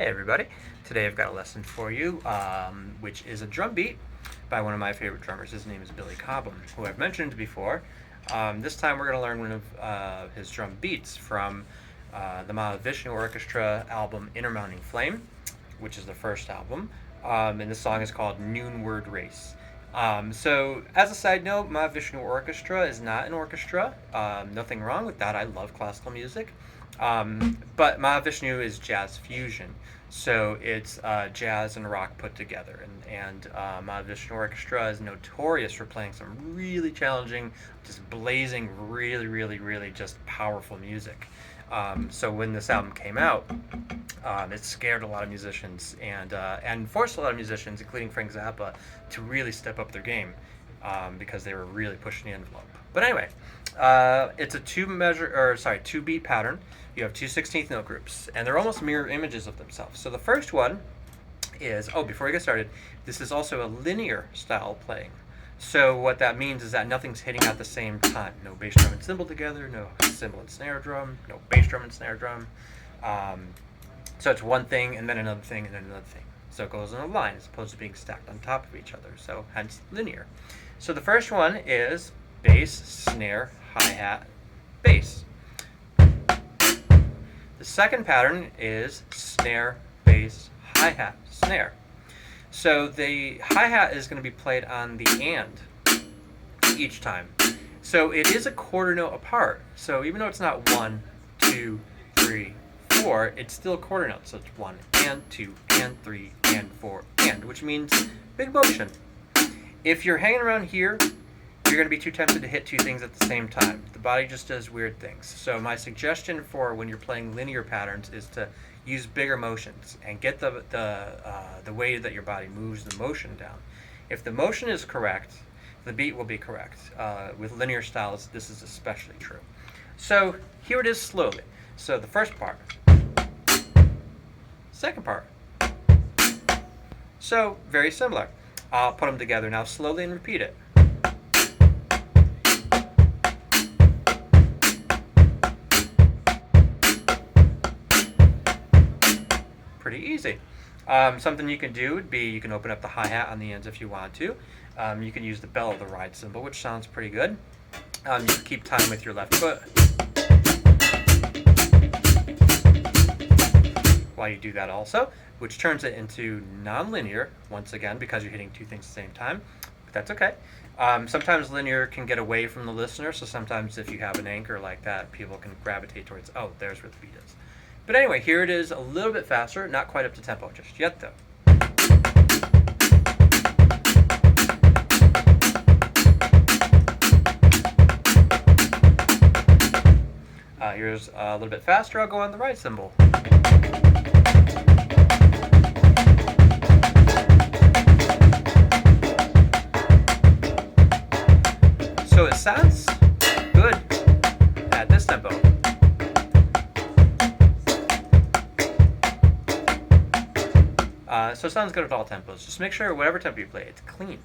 Hey everybody, today I've got a lesson for you, which is a drum beat by one of my favorite drummers. His name is Billy Cobham, who I've mentioned before. This time we're going to learn one of his drum beats from the Mahavishnu Orchestra album Intermounting Flame, which is the first album, and this song is called Noonward Race. So, as a side note, Mahavishnu Orchestra is not an orchestra. Nothing wrong with that. I love classical music. But Mahavishnu is jazz fusion. So it's jazz and rock put together. And Mahavishnu Orchestra is notorious for playing some really challenging, just blazing, really just powerful music. So when this album came out, it scared a lot of musicians and forced a lot of musicians, including Frank Zappa, to really step up their game because they were really pushing the envelope. But anyway, it's a two beat pattern. You have two 16th note groups, and they're almost mirror images of themselves. So the first one is, before we get started, this is also a linear style playing. So what that means is that nothing's hitting at the same time. No bass drum and cymbal together, no cymbal and snare drum, no bass drum and snare drum. So it's one thing, and then another thing, and then another thing. So it goes in a line as opposed to being stacked on top of each other. So hence linear. So the first one is bass, snare, hi-hat, bass. The second pattern is snare, bass, hi-hat, snare. So the hi-hat is going to be played on the and each time. So it is a quarter note apart. So even though it's not 1, 2, 3, 4, it's still a quarter note. So it's 1 and 2 and 3 and 4 and, which means big motion. If you're hanging around here, you're going to be too tempted to hit two things at the same time. The body just does weird things. So my suggestion for when you're playing linear patterns is to use bigger motions and get the way that your body moves the motion down. If the motion is correct, the beat will be correct. With linear styles, this is especially true. So here it is slowly. So the first part, second part. So very similar. I'll put them together now slowly and repeat it. Pretty easy. Something you can do would be you can open up the hi-hat on the ends if you want to. You can use the bell of the ride cymbal, which sounds pretty good. You can keep time with your left foot while you do that also, which turns it into non-linear, once again, because you're hitting two things at the same time. But that's okay. Sometimes linear can get away from the listener, so sometimes if you have an anchor like that, people can gravitate towards, there's where the beat is. But anyway, here it is a little bit faster, not quite up to tempo just yet though. Here's a little bit faster, I'll go on the right cymbal. So it sounds good at this tempo. So it sounds good at all tempos. Just make sure whatever tempo you play, it's clean.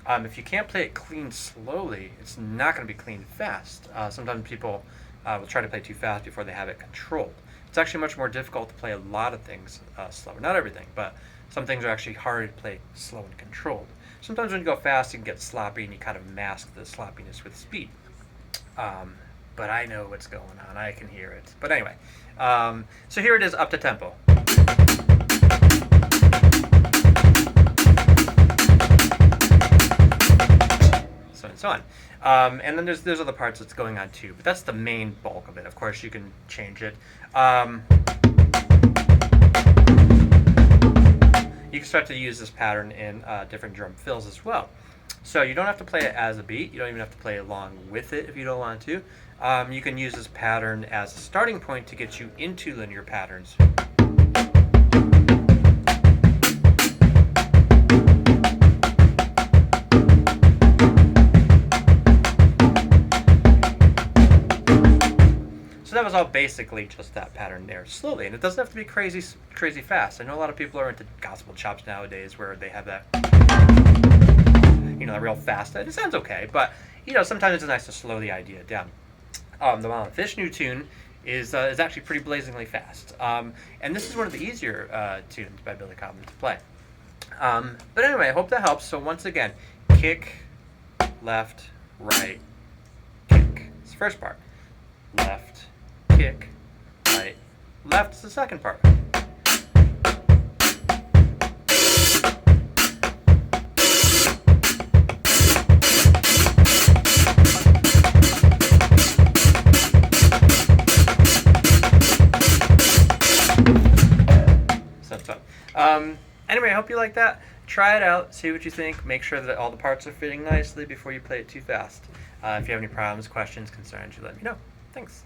If you can't play it clean slowly, it's not going to be clean fast. Sometimes people will try to play too fast before they have it controlled. It's actually much more difficult to play a lot of things slower. Not everything, but some things are actually harder to play slow and controlled. Sometimes when you go fast, you can get sloppy and you kind of mask the sloppiness with speed. But I know what's going on. I can hear it. But anyway, so here it is up to tempo. And so on. And then there's other parts that's going on too, but that's the main bulk of it. Of course, you can change it. You can start to use this pattern in different drum fills as well. So you don't have to play it as a beat. You don't even have to play along with it if you don't want to. You can use this pattern as a starting point to get you into linear patterns. So that was all basically just that pattern there, slowly, and it doesn't have to be crazy fast. I know a lot of people are into gospel chops nowadays, where they have that, that real fast. It sounds okay, but sometimes it's nice to slow the idea down. The Mahavishnu tune is actually pretty blazingly fast. And this is one of the easier tunes by Billy Cobham to play. But anyway, I hope that helps. So once again, kick, left, right, kick. It's the first part. Left, kick, right, left is the second part. So it's fun. Anyway, I hope you like that. Try it out, see what you think. Make sure that all the parts are fitting nicely before you play it too fast. If you have any problems, questions, concerns, you let me know. Thanks.